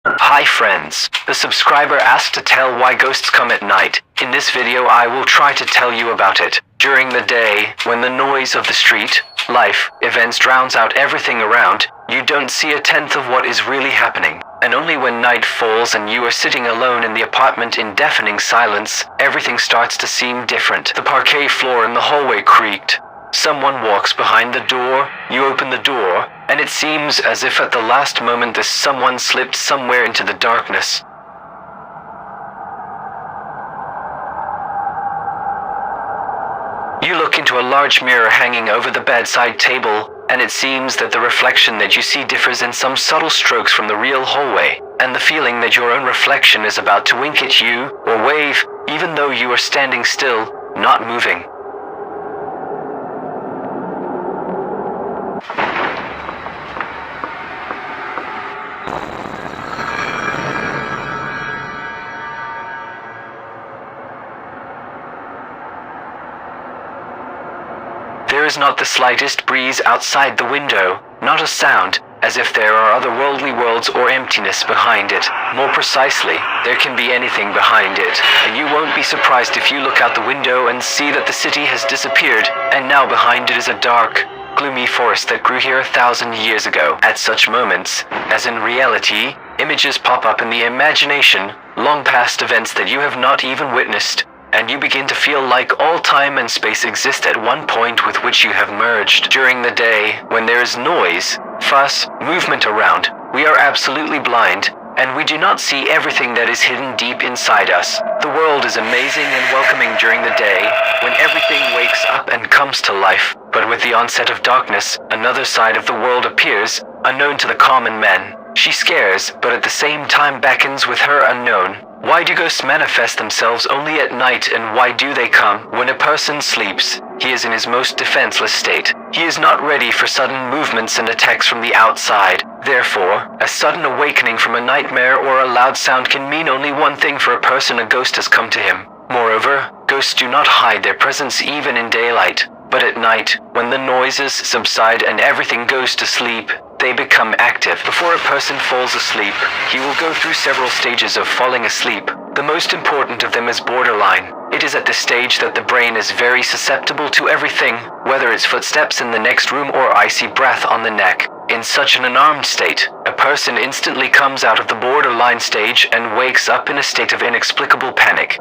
Hi friends, the subscriber asked to tell why ghosts come at night. In this video I will try to tell you about it. During the day, when the noise of the street, life, events drowns out everything around, you don't see a tenth of what is really happening. And only when night falls and you are sitting alone in the apartment in deafening silence, everything starts to seem different. The parquet floor in the hallway creaked. Someone walks behind the door, you open the door, and it seems as if at the last moment this someone slipped somewhere into the darkness. You look into a large mirror hanging over the bedside table, and it seems that the reflection that you see differs in some subtle strokes from the real hallway, and the feeling that your own reflection is about to wink at you or wave, even though you are standing still, not moving. There is not the slightest breeze outside the window, not a sound, as if there are otherworldly worlds or emptiness behind it. More precisely, there can be anything behind it, and you won't be surprised if you look out the window and see that the city has disappeared, and now behind it is a dark, gloomy forest that grew here 1,000 years ago. At such moments, as in reality, images pop up in the imagination, long past events that you have not even witnessed, and you begin to feel like all time and space exist at one point with which you have merged. During the day, when there is noise, fuss, movement around, we are absolutely blind, and we do not see everything that is hidden deep inside us. The world is amazing and welcoming during the day, when everything wakes up and comes to life. But with the onset of darkness, another side of the world appears, unknown to the common man. She scares, but at the same time beckons with her unknown. Why do ghosts manifest themselves only at night, and why do they come when a person sleeps? He is in his most defenseless state. He is not ready for sudden movements and attacks from the outside. Therefore, a sudden awakening from a nightmare or a loud sound can mean only one thing for a person: a ghost has come to him. Moreover, ghosts do not hide their presence even in daylight. But at night, when the noises subside and everything goes to sleep, they become active. Before a person falls asleep, he will go through several stages of falling asleep. The most important of them is borderline. It is at this stage that the brain is very susceptible to everything, whether it's footsteps in the next room or icy breath on the neck. In such an unarmed state, a person instantly comes out of the borderline stage and wakes up in a state of inexplicable panic.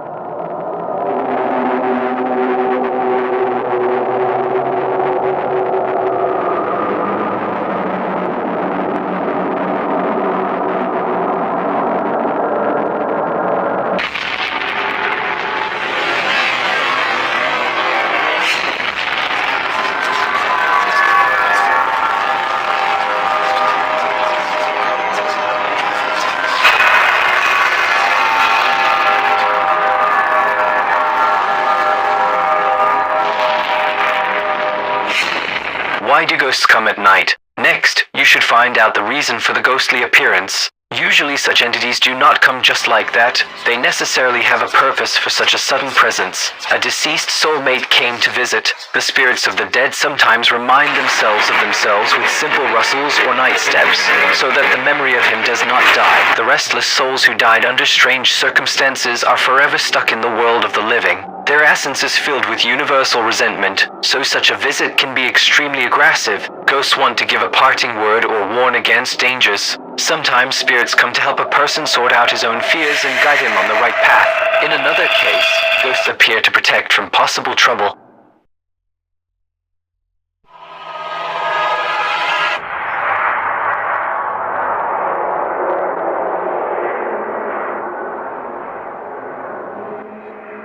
Why do ghosts come at night? Next, you should find out the reason for the ghostly appearance. Usually such entities do not come just like that. They necessarily have a purpose for such a sudden presence. A deceased soulmate came to visit. The spirits of the dead sometimes remind themselves of themselves with simple rustles or night steps, so that the memory of him does not die. The restless souls who died under strange circumstances are forever stuck in the world of the living. Their essence is filled with universal resentment, so such a visit can be extremely aggressive. Ghosts want to give a parting word or warn against dangers. Sometimes spirits come to help a person sort out his own fears and guide him on the right path. In another case, ghosts appear to protect from possible trouble.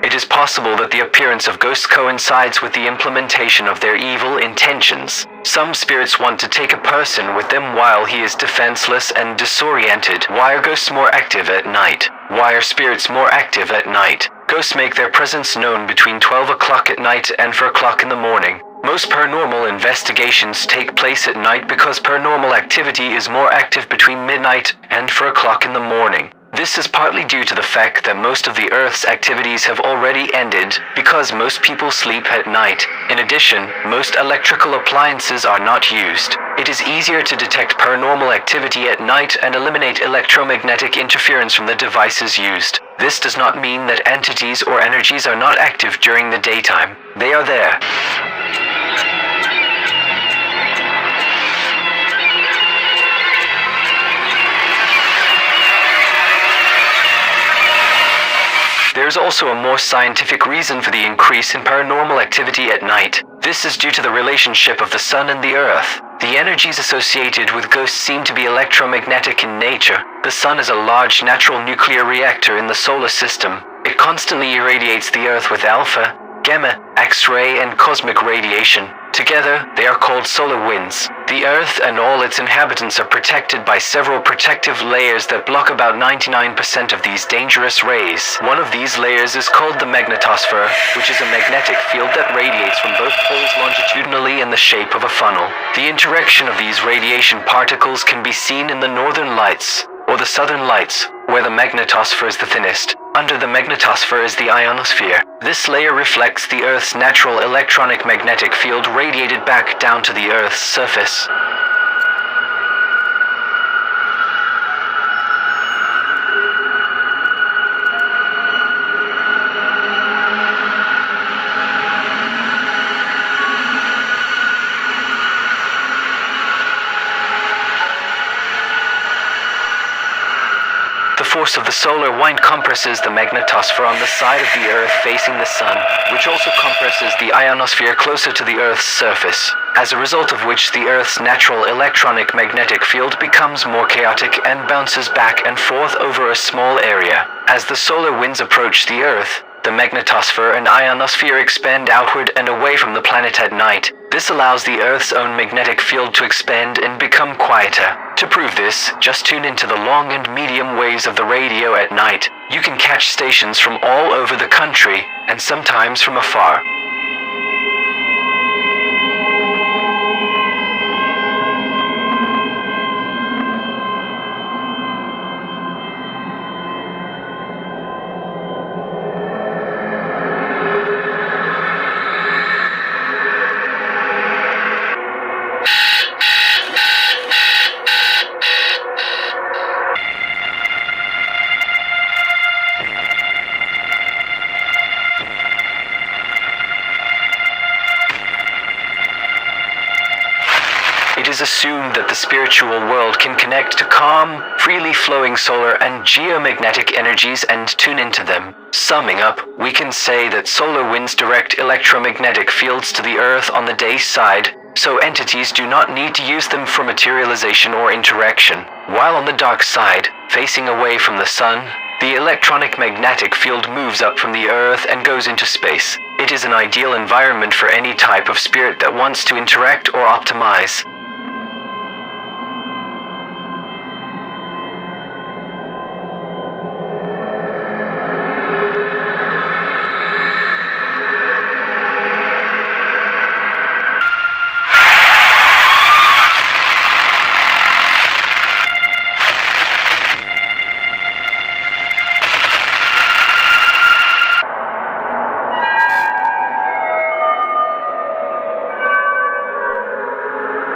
It is possible that the appearance of ghosts coincides with the implementation of their evil intentions. Some spirits want to take a person with them while he is defenseless and disoriented. Why are ghosts more active at night? Why are spirits more active at night? Ghosts make their presence known between 12 o'clock at night and 4 o'clock in the morning. Most paranormal investigations take place at night because paranormal activity is more active between midnight and 4 o'clock in the morning. This is partly due to the fact that most of the Earth's activities have already ended, because most people sleep at night. In addition, most electrical appliances are not used. It is easier to detect paranormal activity at night and eliminate electromagnetic interference from the devices used. This does not mean that entities or energies are not active during the daytime. They are there. There is also a more scientific reason for the increase in paranormal activity at night. This is due to the relationship of the sun and the earth. The energies associated with ghosts seem to be electromagnetic in nature. The sun is a large natural nuclear reactor in the solar system. It constantly irradiates the earth with alpha, gamma, X-ray, and cosmic radiation. Together, they are called solar winds. The Earth and all its inhabitants are protected by several protective layers that block about 99% of these dangerous rays. One of these layers is called the magnetosphere, which is a magnetic field that radiates from both poles longitudinally in the shape of a funnel. The interaction of these radiation particles can be seen in the northern lights, or the southern lights, where the magnetosphere is the thinnest. Under the magnetosphere is the ionosphere. This layer reflects the Earth's natural electronic magnetic field radiated back down to the Earth's surface. The force of the solar wind compresses the magnetosphere on the side of the Earth facing the Sun, which also compresses the ionosphere closer to the Earth's surface, as a result of which the Earth's natural electronic magnetic field becomes more chaotic and bounces back and forth over a small area. As the solar winds approach the Earth, the magnetosphere and ionosphere expand outward and away from the planet at night. This allows the Earth's own magnetic field to expand and become quieter. To prove this, just tune into the long and medium waves of the radio at night. You can catch stations from all over the country, and sometimes from afar. It is assumed that the spiritual world can connect to calm, freely flowing solar and geomagnetic energies and tune into them. Summing up, we can say that solar winds direct electromagnetic fields to the Earth on the day side, so entities do not need to use them for materialization or interaction. While on the dark side, facing away from the Sun, the electronic magnetic field moves up from the Earth and goes into space. It is an ideal environment for any type of spirit that wants to interact or optimize.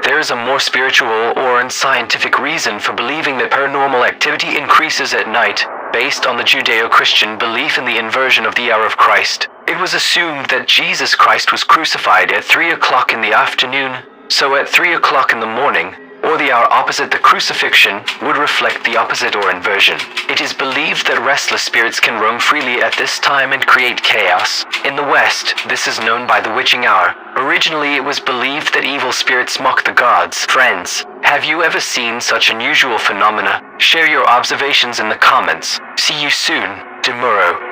There is a more spiritual or unscientific reason for believing that paranormal activity increases at night, based on the Judeo-Christian belief in the inversion of the hour of Christ. It was assumed that Jesus Christ was crucified at 3 o'clock in the afternoon, so at 3 o'clock in the morning, or the hour opposite the crucifixion, would reflect the opposite or inversion. It is believed that restless spirits can roam freely at this time and create chaos. In the West, this is known by the witching hour. Originally, it was believed that evil spirits mock the gods. Friends, have you ever seen such unusual phenomena? Share your observations in the comments. See you soon. Tomorrow.